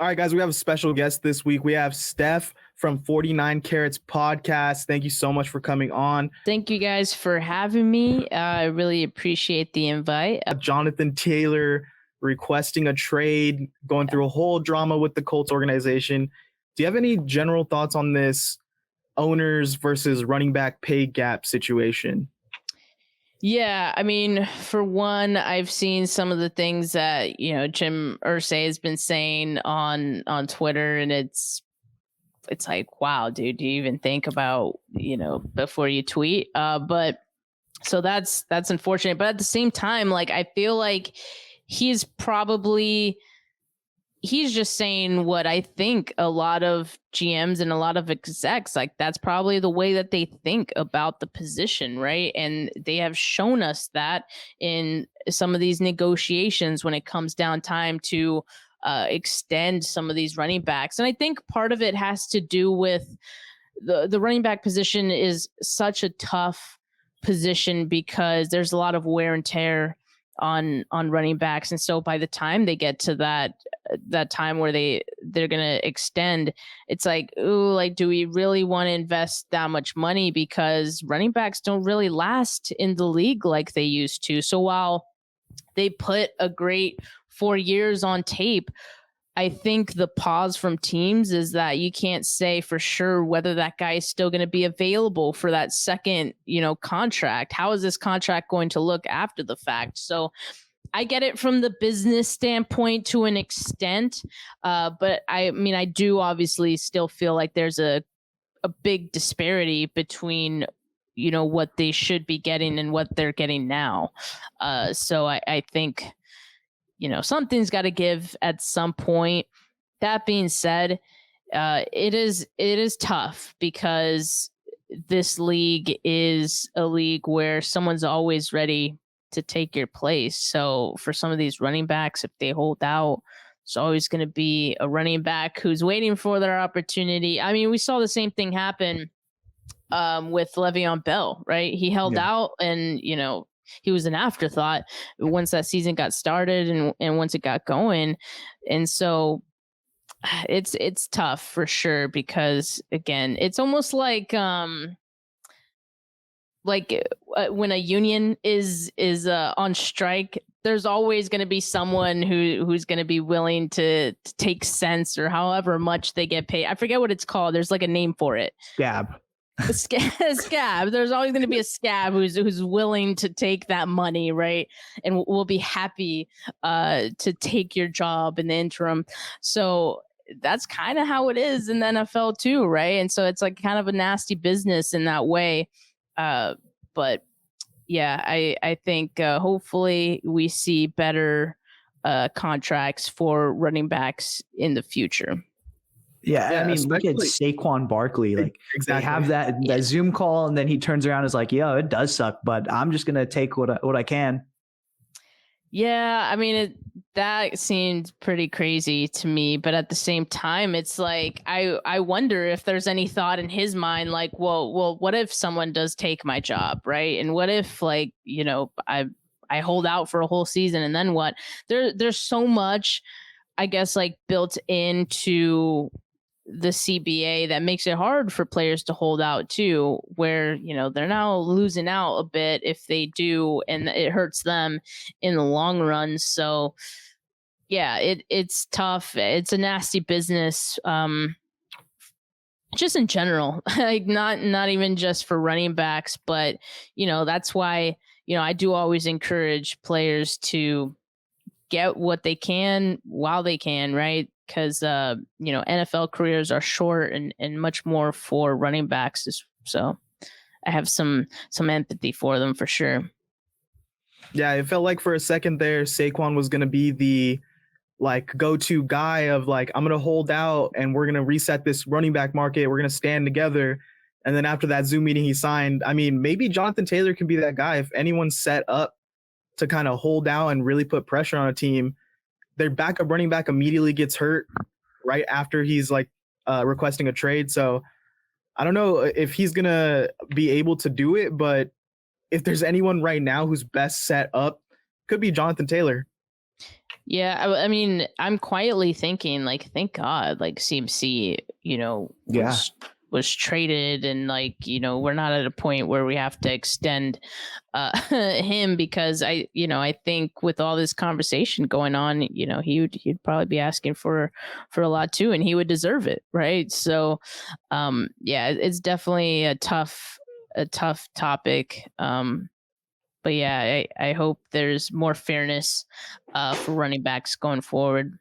All right, guys, we have a special guest this week. We have Steph from 49 Carats Podcast. Thank you so much for coming on. Thank you guys for having me. I really appreciate the invite. Jonathan Taylor requesting a trade, going through a whole drama with the Colts organization. Do you have any general thoughts on this owners versus running back pay gap situation? Yeah, I mean, for one, I've seen some of the things that, Jim Irsay has been saying on Twitter, and it's like, wow, dude, do you even think about, before you tweet? But so that's unfortunate. But at the same time, like, I feel like he's just saying what I think a lot of GMs and a lot of execs, like, that's probably the way that they think about the position, right? And they have shown us that in some of these negotiations when it comes down time to extend some of these running backs. And I think part of it has to do with the running back position is such a tough position because there's a lot of wear and tear on running backs, and so by the time they get to that time where they're gonna extend, it's like, ooh, like, do we really want to invest that much money? Because running backs don't really last in the league like they used to. So while they put a great 4 years on tape, I think the pause from teams is that you can't say for sure whether that guy is still going to be available for that second, contract. How is this contract going to look after the fact? So I get it from the business standpoint to an extent. But I mean, I do obviously still feel like there's a big disparity between, what they should be getting and what they're getting now. So I think, something's got to give at some point. That being said, it is tough because this league is a league where someone's always ready to take your place. So for some of these running backs, if they hold out, it's always going to be a running back who's waiting for their opportunity. I mean, we saw the same thing happen with Le'Veon Bell, right? He held out and, he was an afterthought once that season got started and once it got going. And so it's tough for sure, because again, it's almost like when a union is on strike, there's always going to be someone who's going to be willing to take cents or however much they get paid. I forget what it's called. There's like a name for it. Scab. Scab. There's always going to be a scab who's willing to take that money, right? And will be happy to take your job in the interim. So that's kind of how it is in the NFL too, right? And so it's like kind of a nasty business in that way. But yeah, I think hopefully we see better contracts for running backs in the future. Yeah, I mean, look at Saquon Barkley. Like, exactly. They have that Zoom call, and then he turns around and is like, "Yo, it does suck, but I'm just gonna take what I can." Yeah, I mean, that seemed pretty crazy to me, but at the same time, it's like I wonder if there's any thought in his mind, like, well, what if someone does take my job, right? And what if, like, I hold out for a whole season, and then what? There's so much, I guess, like, built into the CBA that makes it hard for players to hold out too, where, they're now losing out a bit if they do, and it hurts them in the long run. So yeah, it's tough. It's a nasty business. Just in general, like not even just for running backs, but that's why, I do always encourage players to get what they can while they can, right? Because NFL careers are short and much more for running backs. So I have some empathy for them for sure. Yeah, it felt like for a second there, Saquon was going to be the go-to guy of I'm going to hold out and we're going to reset this running back market. We're going to stand together. And then after that Zoom meeting he signed, I mean, maybe Jonathan Taylor can be that guy. If anyone's set up to kind of hold out and really put pressure on a team, their backup running back immediately gets hurt right after he's requesting a trade. So I don't know if he's going to be able to do it, but if there's anyone right now who's best set up, could be Jonathan Taylor. Yeah, I mean, I'm quietly thinking, like, thank God, like CMC, was traded, and like, we're not at a point where we have to extend him, because I think with all this conversation going on, he'd probably be asking for a lot too, and he would deserve it, right? So, yeah, it's definitely a tough topic. But yeah, I hope there's more fairness for running backs going forward.